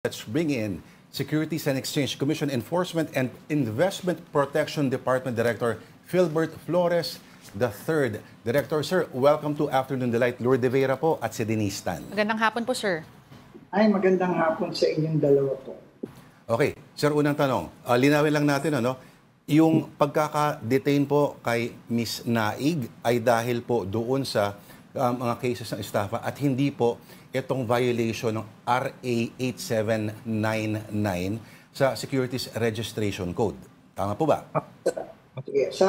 Let's bring in Securities and Exchange Commission Enforcement and Investment Protection Department Director Philbert Flores III. Director, sir, welcome to Afternoon Delight. Lourdes de Vera po at si Denise Tan. Magandang hapon po, sir. Ay, magandang hapon sa inyong dalawa po. Okay, sir, unang tanong. Linawin lang natin, yung pagkaka-detain po kay Miss Naig ay dahil po doon sa mga cases ng estafa at hindi po itong violation ng RA 8799 sa Securities Registration Code. Tama po ba? Okay. Sa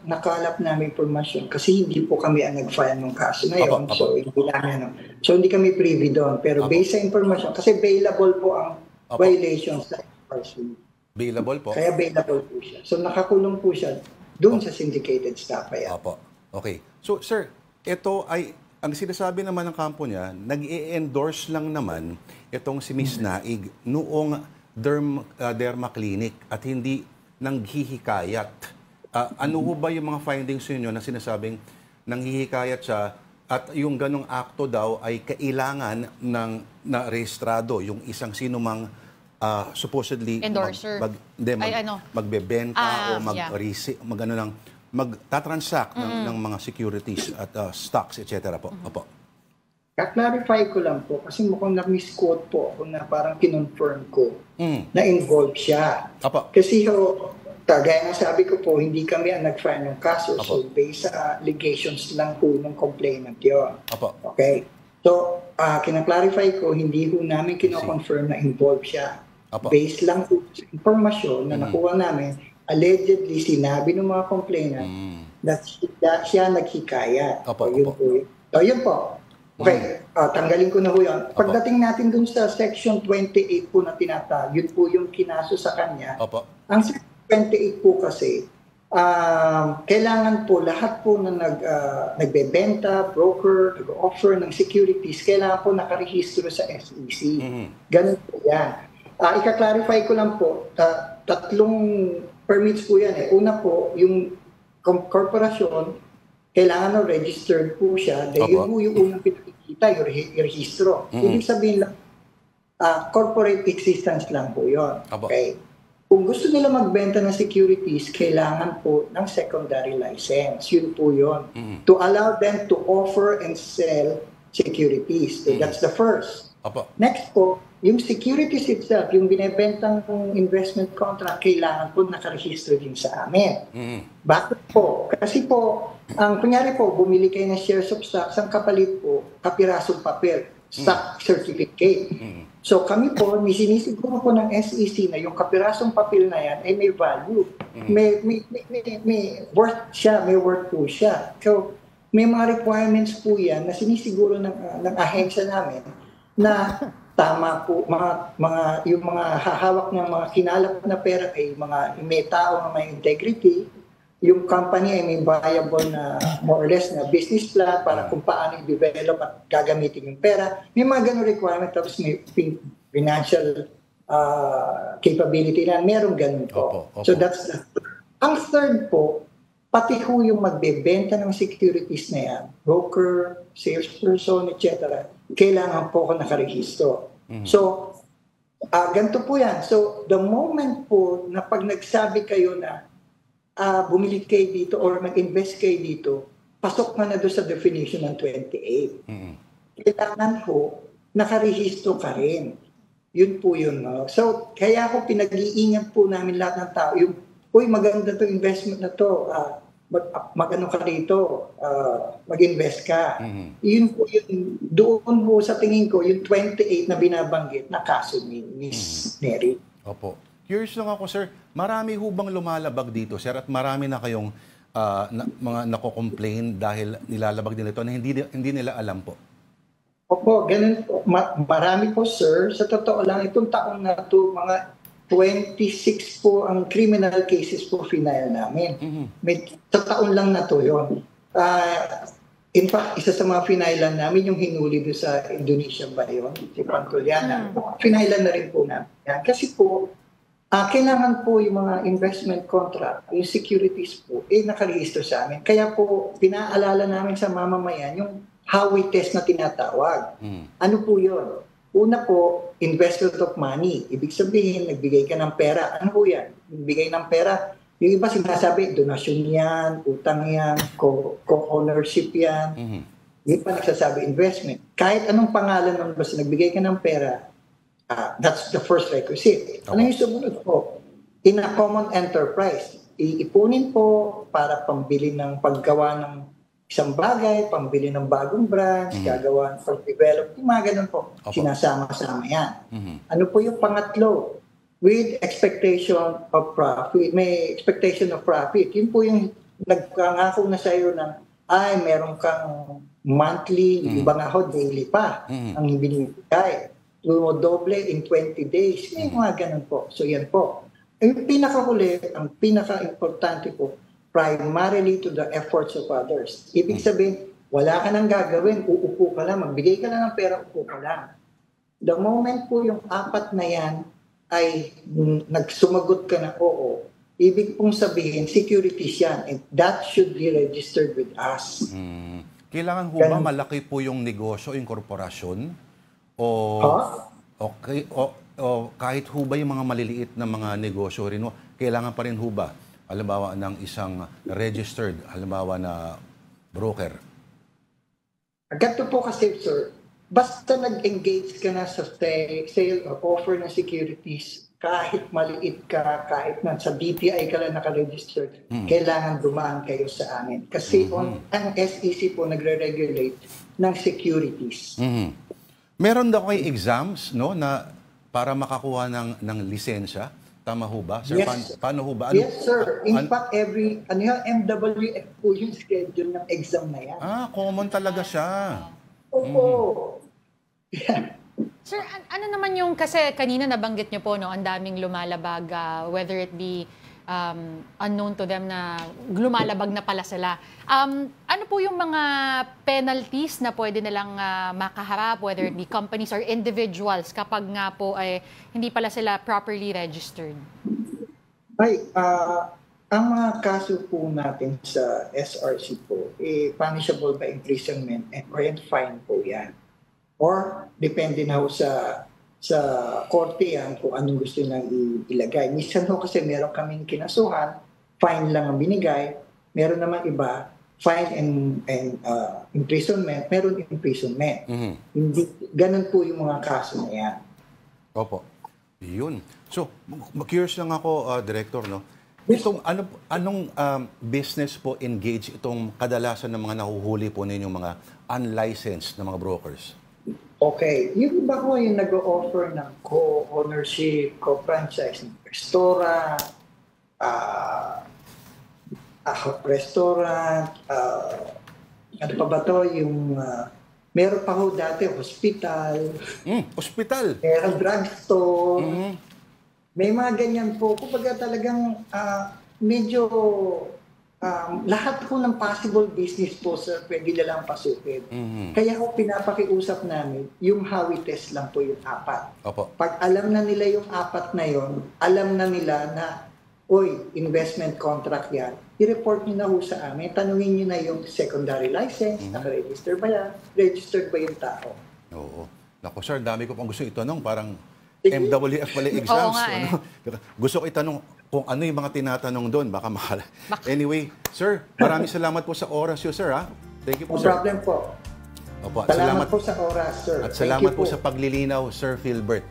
nakalap namin informasyon, kasi hindi po kami ang nag-file ng kaso ngayon, so hindi kami privy doon. Pero based sa informasyon, kasi bailable po ang violations sa enforcement. Bailable po? Kaya bailable po siya. So nakakulong po siya doon sa syndicated staff. Opo. Okay. So, sir, ito ay, ang sinasabi naman ng kampo niya, nag-i-endorse lang naman itong si Miss Naig noong derma clinic at hindi nanghihikayat. Ano ho ba yung mga findings niyo na sinasabing nanghihikayat siya at yung ganong akto daw ay kailangan ng na-rehistrado yung isang sinumang supposedly endorser. magbebenta o magtatransact ng mga securities at stocks, etc. po. Opo. Ka-clarify ko lang po, kasi mukhang na-misquote po ako na parang kinonfirm ko na involved siya. Opo. Kasi gaya ng sabi ko po, hindi kami ang nag-file ng kaso. Opo. So, based sa allegations lang po ng complainant yun. Opo. Okay? So, kina-clarify ko, hindi po namin kino-confirm na involved siya. Opo. Based lang po sa informasyon na nakuha namin, allegedly sinabi ng mga complainant that siya naghikayat. Opo, yun po. So, yun po. Okay, tanggalin ko na po yun. Pagdating natin dun sa Section 28 po na tinatawag, yun po yung kinaso sa kanya. Opo. Ang Section 28 po kasi, kailangan po lahat po na nagbebenta, broker, nag-offer ng securities, kailangan po nakarehistro sa SEC. Ganun po yan. Ika-clarify ko lang po, tatlong permits po yan. Una po, yung korporasyon, kailangan na registered po siya dahil yun po yung unang pinakikita, yung rehistro. Ibig sabihin lang, corporate existence lang po yun. Okay? Kung gusto nila magbenta ng securities, kailangan po ng secondary license. Yun po yun. To allow them to offer and sell securities. So that's the first. Next po, yung securities itself, yung binibentang investment contract, kailangan po nakarehistro din sa amin. Bakit po? Kasi po, kunyari po, bumili kayo ng shares of stocks, ang kapalit po, kapirasong papel, stock certificate. So kami po, sinisiguro po ng SEC na yung kapirasong papel na yan ay may value. May worth siya, may worth po siya. So may mga requirements po yan na sinisiguro ng ahensya namin na tama po, yung mga hahawak ng mga kinalap na pera ay may tao na may integrity, yung company ay may viable na more or less na business plan para kung paano i-develop at gagamitin yung pera. May mga ganun requirement, tapos may financial capability na merong ganun po. So that's ang third po, pati ho yung magbebenta ng securities na yan, broker, salesperson, etc., kailangan po ako nakarehistro. So, ganito po yan. So, the moment po na pag nagsabi kayo na bumili kayo dito or nag-invest kayo dito, pasok na doon sa definition ng 28. Kailangan po, nakarehistro ka rin. Yun po yun. No? So, kaya ako pinag-iingat po namin lahat ng tao. Yung, uy, maganda to investment na to. Mag-ano ka dito, mag-invest ka. Yun po yun, doon po sa tingin ko, yung 28 na binabanggit na kaso ni Miss Mary. Opo. Curious lang ako, sir, marami ho bang lumalabag dito, sir, at marami na kayong mga nako-complain dahil nilalabag nila ito na hindi nila alam po? Opo, ganun po. Marami po, sir. Sa totoo lang, itong taon na ito, mga 26 po ang criminal cases po final namin. Sa taon lang na to yun. In fact, isa sa mga finailan namin yung hinuli doon sa Indonesia ba yun? Si Pantuliana. Finailan na rin po namin. Kasi po, kailangan po yung mga investment contract, yung securities po, nakarehistro sa amin. Kaya po, pinaalala namin sa mamamayan yung Howey test na tinatawag. Ano po yun? Una po, investment of money. Ibig sabihin, nagbigay ka ng pera. Ano po yan? Nagbigay ng pera. Yung iba sinasabi, donasyon yan, utang yan, co-ownership yan. Yung iba nagsasabi, investment. Kahit anong pangalan ng basta nagbigay ka ng pera, that's the first requisite. Ano yung sumunod po? In a common enterprise, iipunin po para pambili ng paggawa ng isang bagay, pambili ng bagong branch, gagawa ng pag-develop, yung mga ganun po. Sinasama-sama yan. Ano po yung pangatlo? With expectation of profit. May expectation of profit. Yun po yung nagkangako na sa'yo ng, meron kang monthly, iba nga ho, daily pa, ang binibigay. Doble in 20 days. Yung mga ganun po. So yan po. Yung pinakahuli, ang pinaka-importante po, primarily to the efforts of others. Ibig sabihin, wala ka nang gagawin, uupo ka lang, magbigay ka lang ng pera, upo ka lang. The moment po yung apat na yan ay nagsumagot ka na oo, ibig pong sabihin, securities yan, and that should be registered with us. Kailangan ho ba malaki po yung negosyo, yung korporasyon? O kahit ho ba yung mga maliliit na mga negosyo rin ho, kailangan pa rin ho ba halimbawa ng isang registered, halimbawa na broker? Ganito po kasi, sir, basta nag-engage ka na sa sale or offer ng securities, kahit maliit ka, kahit na sa DTI ka lang naka-registered, kailangan dumaan kayo sa amin. Kasi ang SEC po nagre-regulate ng securities. Meron daw kayo exams, no, na para makakuha ng lisensya? Tama ho ba? Sir, Yes, paano ho ba? yes, sir. In fact, MWF po yung schedule ng exam na yan. Common talaga siya. Opo. Sir, ano naman yung, kasi kanina nabanggit niyo po, no, ang daming lumalabag, whether it be unknown to them na lumalabag na pala sila. Ano po yung mga penalties na pwede nilang makaharap, whether it be companies or individuals, kapag nga po ay hindi pala sila properly registered? Ang mga kaso po natin sa SRC po, punishable by imprisonment or fine po yan. Or depende na ho sa korte yan kung anong gusto nilang ilagay. Minsan ho kasi meron kaming kinasuhan, fine lang ang binigay. Meron naman iba, fine and imprisonment, meron imprisonment. Hindi, ganun po yung mga kaso na yan. Opo. Yun. So, curious lang ako, Director, no? Yes. Itong, anong business po engage itong kadalasan ng mga nahuhuli po ninyong mga unlicensed na mga brokers? Okay. Yung iba ko yung nag-o-offer ng co-ownership, co-franchise ng restaurant, ano pa ba to? Yung, meron pa ho dati, hospital. Hospital? Meron drugstore. May mga ganyan po. Kumbaga talagang medyo lahat po ng possible business po, sir, pwede na lang pasukin. Kaya ko pinapakiusap namin, yung Howey test lang po yung 4. Opo. Pag alam na nila yung 4 na yon, alam na nila na, investment contract yan, i-report nyo na ho sa amin. Tanungin nyo na yung secondary license, naka-register ba yan? Registered ba yung tao? Oo. Naku, sir, dami ko pang gusto itanong. Parang MWF pala exams. Oo nga, Gusto ko itanong kung ano yung mga tinatanong doon. Baka mahal. Anyway, sir, maraming salamat po sa oras nyo, sir. Thank you po, No sir. problem po. Opo, Salamat po sa oras, sir. At Thank salamat you po sa paglilinaw, Sir Philbert.